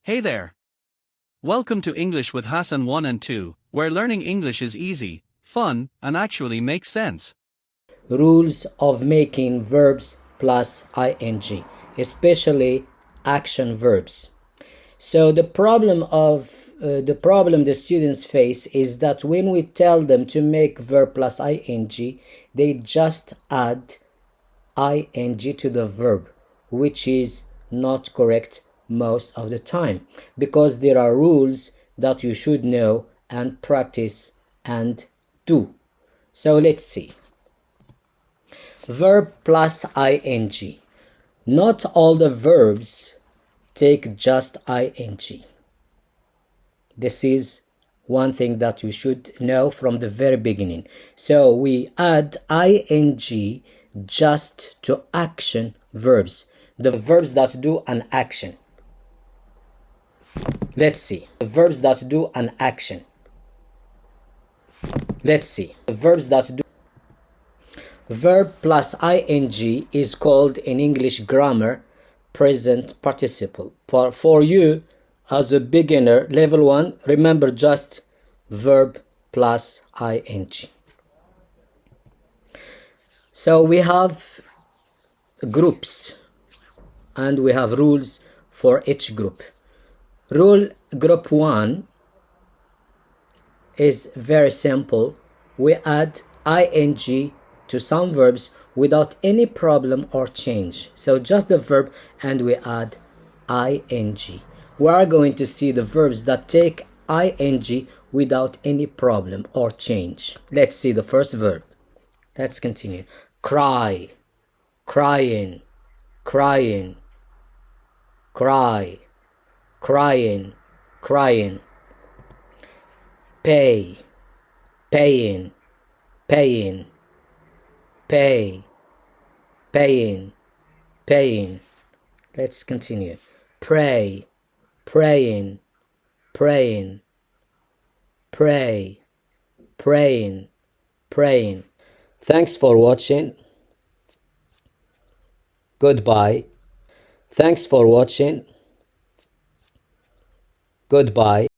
Hey there. Welcome to English with Hassan 1 and 2, where learning English is easy, fun, and actually makes sense. Rules of making verbs plus ing, especially action verbs. So the problem the students face is that when we tell them to make verb plus ing, they just add ing to the verb, which is not correct most of the time, because there are rules that you should know and practice and do. So let's see. Verb plus ing. Not all the verbs take just ing. This is one thing that you should know from the very beginning. So we add ing just to action verbs, the verbs that do an action. Let's see. The verbs that do an action. Let's see. The verbs that do. Verb plus ing is called in English grammar present participle. For you as a beginner, level 1, remember just verb plus ing. So we have groups and we have rules for each group. Rule group 1 is very simple. We add ing to some verbs without any problem or change. So just the verb and we add ing. We are going to see the verbs that take ing without any problem or change. Let's see the first verb. Let's continue. Cry, crying, crying, cry, crying, crying. Pay, paying, paying, pay, paying, paying. Let's continue. Pray, praying, praying, pray, praying, praying. Thanks for watching. Goodbye. Thanks for watching. Goodbye.